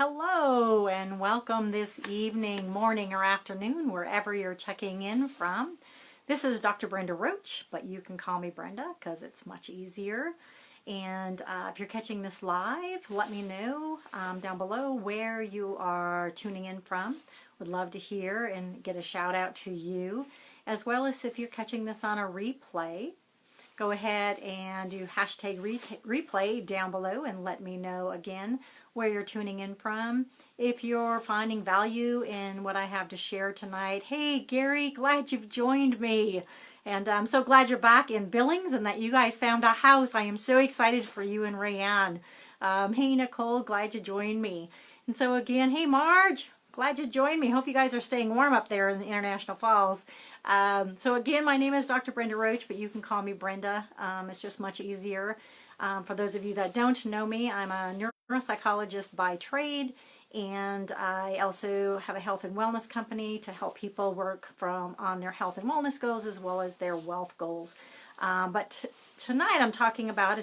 Hello and welcome this evening, morning, or afternoon, wherever you're checking in from. This is Dr. Brenda Roach, but you can call me Brenda because it's much easier. And if you're catching this live, let me know down below where you are tuning in from. Would love to hear and get a shout out to you, as well as if you're catching this on a replay. Go ahead and do hashtag replay down below and let me know again where you're tuning in from. If you're finding value in what I have to share tonight, hey Gary, glad you've joined me. And I'm so glad you're back in Billings and that you guys found a house. I am so excited for you and Rayanne. Hey Nicole, glad you joined me. And so again, hey Marge, glad you joined me. Hope you guys are staying warm up there in the International Falls. So again, my name is Dr. Brenda Roach, but you can call me Brenda. It's just much easier. For those of you that don't know me, I'm a neuropsychologist by trade, and I also have a health and wellness company to help people work on their health and wellness goals as well as their wealth goals. But tonight I'm talking about,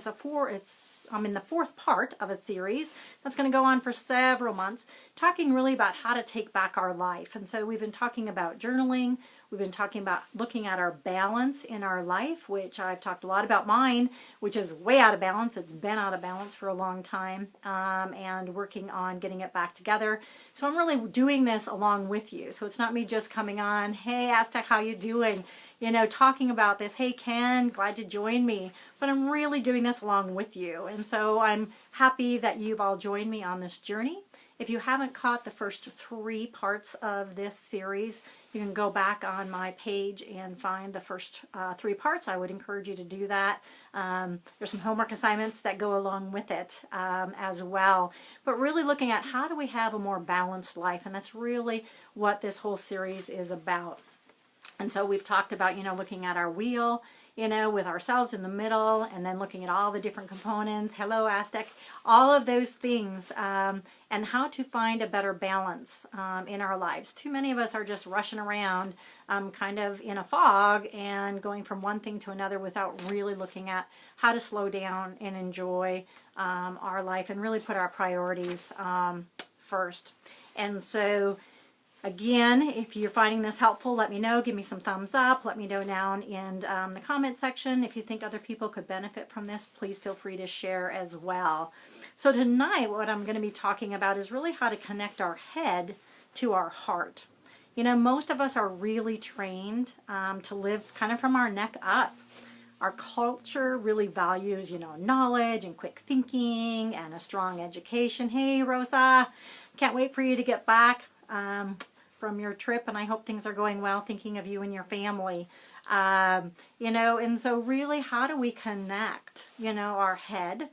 I'm in the fourth part of a series that's going to go on for several months, talking really about how to take back our life. And so we've been talking about journaling. We've been talking about looking at our balance in our life, which I've talked a lot about mine, which is way out of balance. It's been out of balance for a long time, and working on getting it back together. So I'm really doing this along with you. So it's not me just coming on, hey Aztec, how you doing? You know, talking about this, hey Ken, glad to join me. But I'm really doing this along with you. And so I'm happy that you've all joined me on this journey. If you haven't caught the first 3 parts of this series, you can go back on my page and find the first 3 parts. I would encourage you to do that. There's some homework assignments that go along with it as well. But really looking at how do we have a more balanced life, and that's really what this whole series is about. And so we've talked about, looking at our wheel, with ourselves in the middle, and then looking at all the different components, hello Aztec, all of those things, and how to find a better balance in our lives. Too many of us are just rushing around kind of in a fog and going from one thing to another without really looking at how to slow down and enjoy our life and really put our priorities first. And so again, if you're finding this helpful, let me know. Give me some thumbs up. Let me know down in the comment section. If you think other people could benefit from this, please feel free to share as well. So tonight, what I'm going to be talking about is really how to connect our head to our heart. Most of us are really trained to live kind of from our neck up. Our culture really values, knowledge and quick thinking and a strong education. Hey, Rosa, can't wait for you to get back from your trip, and I hope things are going well, thinking of you and your family. And so really, how do we connect, our head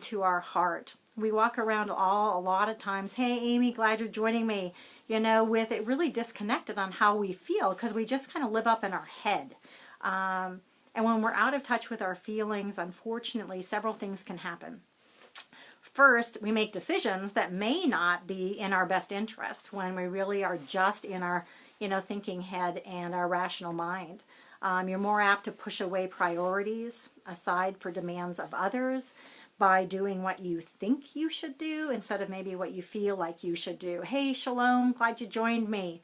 to our heart? We walk around a lot of times, hey Amy, glad you're joining me, with it really disconnected on how we feel because we just kind of live up in our head. And when we're out of touch with our feelings, unfortunately, several things can happen. First, we make decisions that may not be in our best interest when we really are just in our, thinking head and our rational mind. You're more apt to push away priorities aside for demands of others by doing what you think you should do instead of maybe what you feel like you should do. Hey, Shalom, glad you joined me.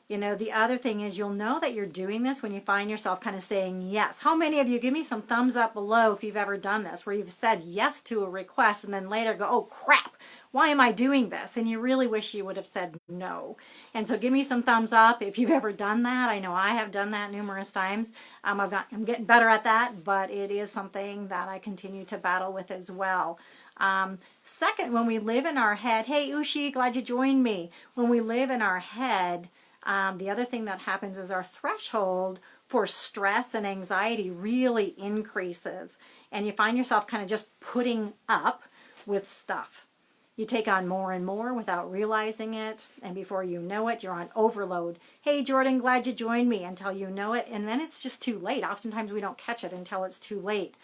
The other thing is you'll know that you're doing this when you find yourself kind of saying yes. How many of you, give me some thumbs up below if you've ever done this, where you've said yes to a request and then later go, oh crap, why am I doing this? And you really wish you would have said no. And so give me some thumbs up if you've ever done that. I know I have done that numerous times. I'm getting better at that, but it is something that I continue to battle with as well. Second, when we live in our head, hey Ushi, glad you joined me. When we live in our head, the other thing that happens is our threshold for stress and anxiety really increases. And you find yourself kind of just putting up with stuff. You take on more and more without realizing it. And before you know it, you're on overload. Hey, Jordan, glad you joined me, until you know it. And then it's just too late. Oftentimes we don't catch it until it's too late.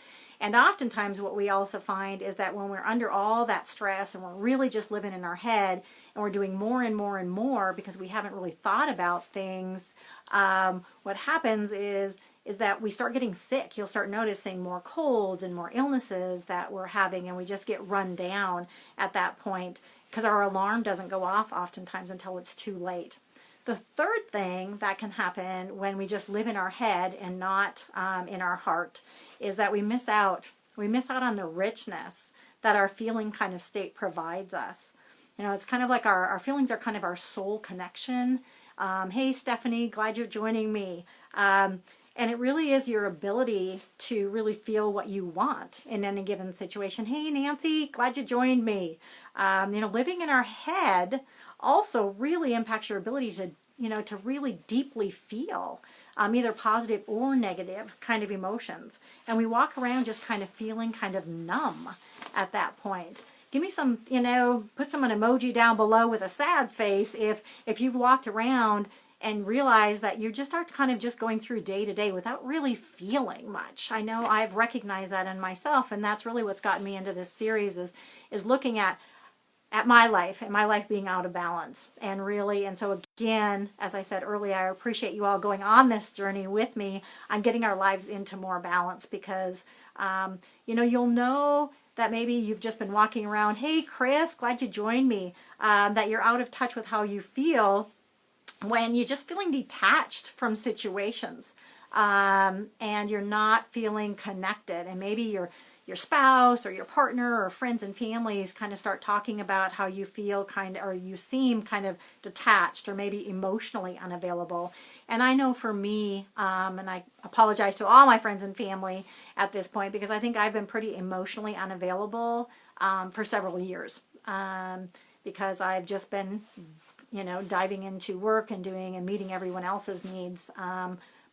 And oftentimes what we also find is that when we're under all that stress and we're really just living in our head and we're doing more and more and more because we haven't really thought about things, what happens is that we start getting sick. You'll start noticing more colds and more illnesses that we're having, and we just get run down at that point because our alarm doesn't go off oftentimes until it's too late. The third thing that can happen when we just live in our head and not in our heart is that we miss out. We miss out on the richness that our feeling kind of state provides us. You know, it's kind of like our feelings are kind of our soul connection. Hey, Stephanie, glad you're joining me. And it really is your ability to really feel what you want in any given situation. Hey, Nancy, glad you joined me. Living in our head also really impacts your ability to really deeply feel either positive or negative kind of emotions. And we walk around just kind of feeling kind of numb at that point. Give me some, put some an emoji down below with a sad face if you've walked around and realize that you just are kind of just going through day to day without really feeling much. I know I've recognized that in myself, and that's really what's gotten me into this series is looking at my life and my life being out of balance. And so again, as I said earlier, I appreciate you all going on this journey with me on getting our lives into more balance because, you'll know that maybe you've just been walking around, hey, Chris, glad you joined me, that you're out of touch with how you feel when you're just feeling detached from situations and you're not feeling connected, and maybe your spouse or your partner or friends and families kind of start talking about how you feel or you seem kind of detached or maybe emotionally unavailable. And I know for me, and I apologize to all my friends and family at this point because I think I've been pretty emotionally unavailable for several years because I've just been diving into work and doing and meeting everyone else's needs,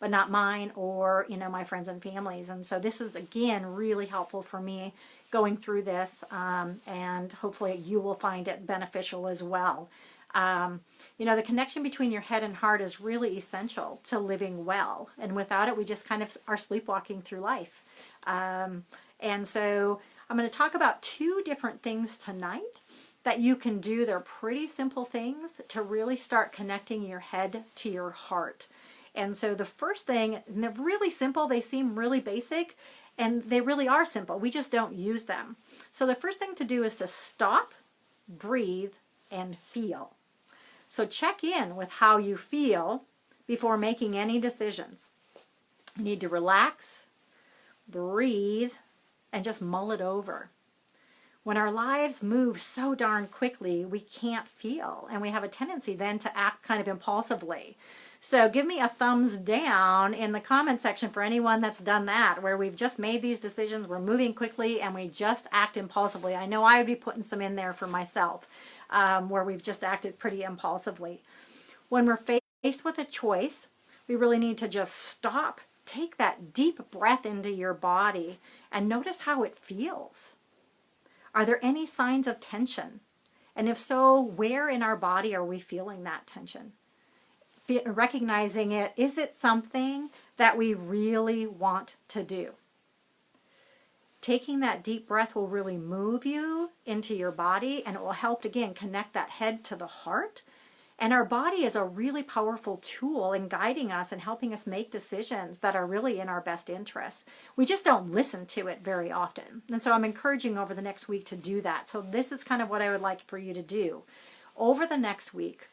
but not mine or, my friends and families. And so this is, again, really helpful for me going through this, and hopefully you will find it beneficial as well. The connection between your head and heart is really essential to living well. And without it, we just kind of are sleepwalking through life. And so I'm going to talk about 2 different things tonight that you can do. They're pretty simple things to really start connecting your head to your heart. And so the first thing, and they're really simple, they seem really basic, and they really are simple. We just don't use them. So the first thing to do is to stop, breathe, and feel. So check in with how you feel before making any decisions. You need to relax, breathe, and just mull it over. When our lives move so darn quickly, we can't feel, and we have a tendency then to act kind of impulsively. So give me a thumbs down in the comment section for anyone that's done that, where we've just made these decisions, we're moving quickly, and we just act impulsively. I know I would be putting some in there for myself, where we've just acted pretty impulsively. When we're faced with a choice, we really need to just stop, take that deep breath into your body, and notice how it feels. Are there any signs of tension? And if so, where in our body are we feeling that tension? Recognizing it, is it something that we really want to do? Taking that deep breath will really move you into your body, and it will help, again, connect that head to the heart. And our body is a really powerful tool in guiding us and helping us make decisions that are really in our best interest. We just don't listen to it very often. And so I'm encouraging over the next week to do that. So this is kind of what I would like for you to do. Over the next week,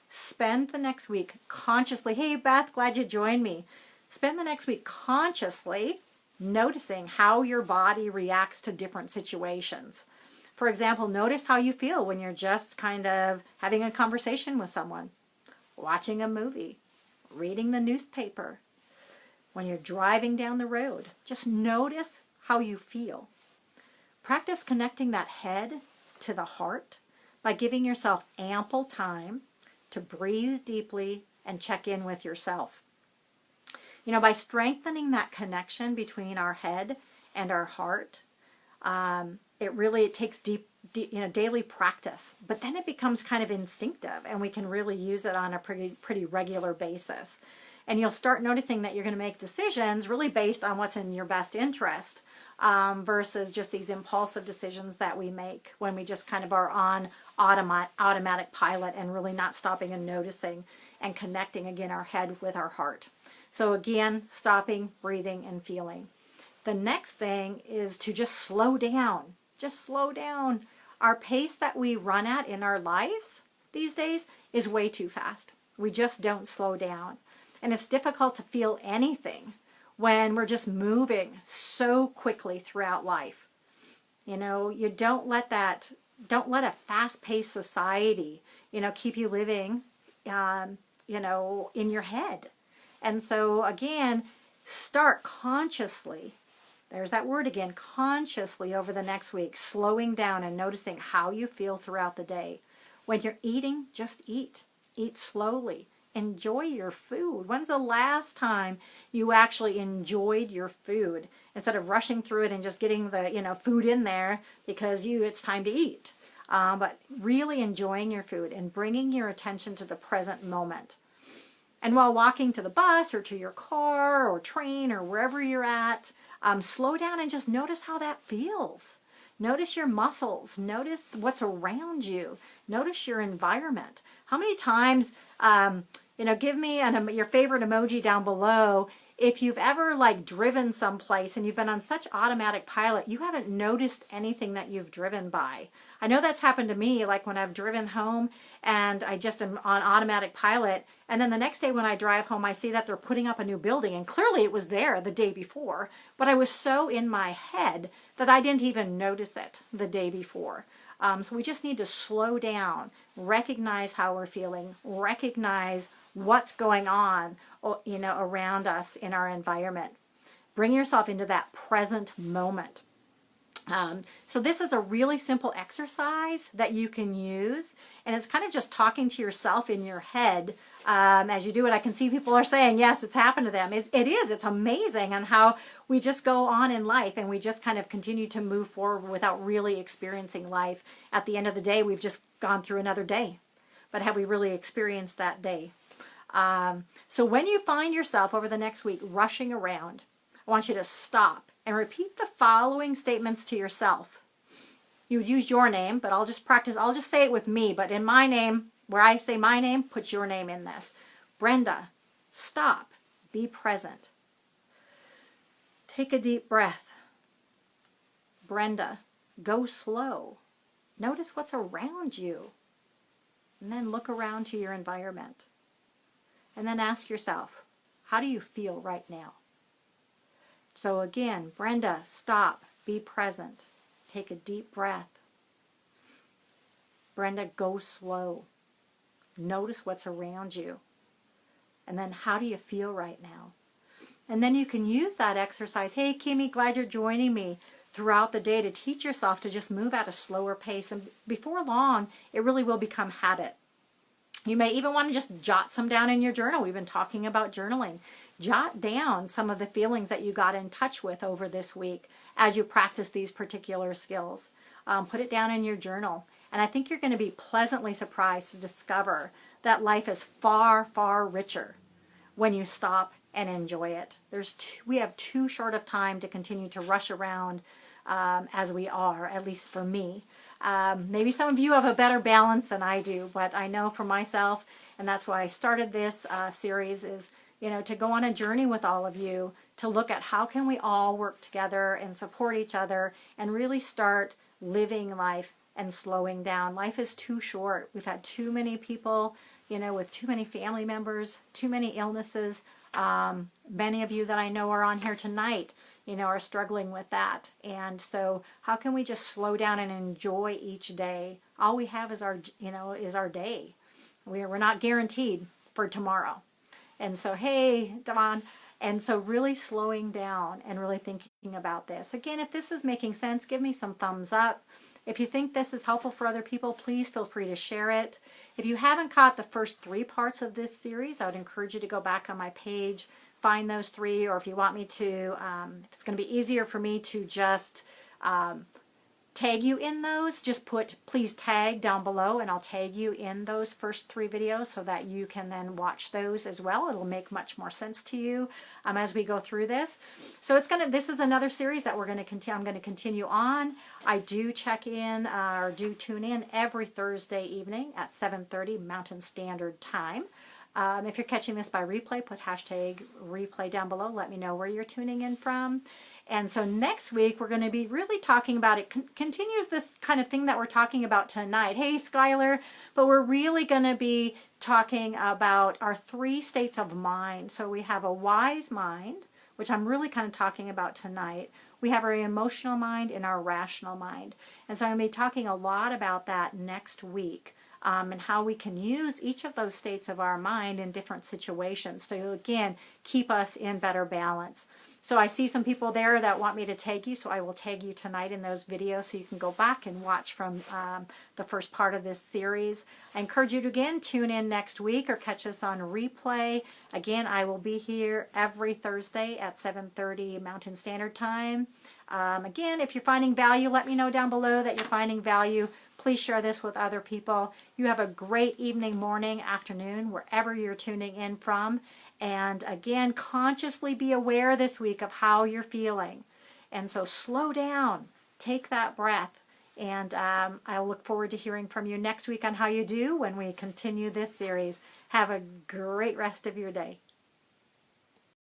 spend the next week consciously. Hey, Beth, glad you joined me. Spend the next week consciously noticing how your body reacts to different situations. For example, notice how you feel when you're just kind of having a conversation with someone, watching a movie, reading the newspaper, when you're driving down the road. Just notice how you feel. Practice connecting that head to the heart by giving yourself ample time to breathe deeply and check in with yourself. By strengthening that connection between our head and our heart, it takes deep, daily practice, but then it becomes kind of instinctive, and we can really use it on a pretty regular basis. And you'll start noticing that you're going to make decisions really based on what's in your best interest, versus just these impulsive decisions that we make when we just kind of are on automatic pilot and really not stopping and noticing and connecting again our head with our heart. So again, stopping, breathing, and feeling. The next thing is to just slow down. Just slow down. Our pace that we run at in our lives these days is way too fast. We just don't slow down. And it's difficult to feel anything when we're just moving so quickly throughout life. You know, you don't let a fast-paced society, keep you living, in your head. And so again, start consciously. There's that word again, consciously over the next week, slowing down and noticing how you feel throughout the day. When you're eating, just eat. Eat slowly. Enjoy your food. When's the last time you actually enjoyed your food instead of rushing through it and just getting the food in there because it's time to eat? But really enjoying your food and bringing your attention to the present moment. And while walking to the bus or to your car or train or wherever you're at, slow down and just notice how that feels. Notice your muscles. Notice what's around you. Notice your environment. How many times, give me your favorite emoji down below. If you've ever driven someplace and you've been on such automatic pilot, you haven't noticed anything that you've driven by. I know that's happened to me, like when I've driven home and I just am on automatic pilot. And then the next day when I drive home, I see that they're putting up a new building. And clearly it was there the day before. But I was so in my head that I didn't even notice it the day before. So we just need to slow down, recognize how we're feeling, recognize what's going on, around us in our environment. Bring yourself into that present moment. So this is a really simple exercise that you can use, and it's kind of just talking to yourself in your head as you do it. I can see people are saying, yes, it's happened to them. It is. It's amazing on how we just go on in life and we just kind of continue to move forward without really experiencing life. At the end of the day, we've just gone through another day. But have we really experienced that day? So when you find yourself over the next week rushing around, I want you to stop and repeat the following statements to yourself. You would use your name, but I'll just say it with me, but in my name, where I say my name, put your name in this. Brenda, stop, be present. Take a deep breath. Brenda, go slow. Notice what's around you. And then look around to your environment. And then ask yourself, how do you feel right now? So again, Brenda, stop, be present. Take a deep breath. Brenda, go slow. Notice what's around you. And then how do you feel right now? And then you can use that exercise. Hey, Kimmy, glad you're joining me throughout the day to teach yourself to just move at a slower pace. And before long, it really will become habit. You may even want to just jot some down in your journal. We've been talking about journaling. Jot down some of the feelings that you got in touch with over this week as you practice these particular skills. Put it down in your journal. And I think you're going to be pleasantly surprised to discover that life is far, far richer when you stop and enjoy it. We have too short of time to continue to rush around as we are, at least for me. Maybe some of you have a better balance than I do, but I know for myself, and that's why I started this series, is to go on a journey with all of you to look at how can we all work together and support each other and really start living life and slowing down. Life is too short. We've had too many people, with too many family members, too many illnesses. Many of you that I know are on here tonight, are struggling with that. And so how can we just slow down and enjoy each day? All we have is our day. We're not guaranteed for tomorrow. And so, hey, Dawn. And so really slowing down and really thinking about this. Again, if this is making sense, give me some thumbs up. If you think this is helpful for other people, please feel free to share it. If you haven't caught the first 3 parts of this series, I would encourage you to go back on my page, find those 3, or if you want me to, if it's going to be easier for me to just tag you in those, just put please tag down below and I'll tag you in those first 3 videos so that you can then watch those as well. It'll make much more sense to you as we go through this. So this is another series that I'm going to continue on. I do check in or do tune in every Thursday evening at 7:30 Mountain Standard Time. If you're catching this by replay, put hashtag replay down below. Let me know where you're tuning in from. And so next week, we're going to be really talking about, it continues this kind of thing that we're talking about tonight. Hey, Skylar, but we're really going to be talking about our 3 states of mind. So we have a wise mind, which I'm really kind of talking about tonight. We have our emotional mind and our rational mind. And so I'm going to be talking a lot about that next week. And how we can use each of those states of our mind in different situations to, again, keep us in better balance. So I see some people there that want me to tag you, so I will tag you tonight in those videos so you can go back and watch from the first part of this series. I encourage you to, again, tune in next week or catch us on replay. Again, I will be here every Thursday at 7:30 Mountain Standard Time. Again, if you're finding value, let me know down below that you're finding value. Please share this with other people. You have a great evening, morning, afternoon, wherever you're tuning in from. And again, consciously be aware this week of how you're feeling. And so slow down, take that breath. And I'll look forward to hearing from you next week on how you do when we continue this series. Have a great rest of your day.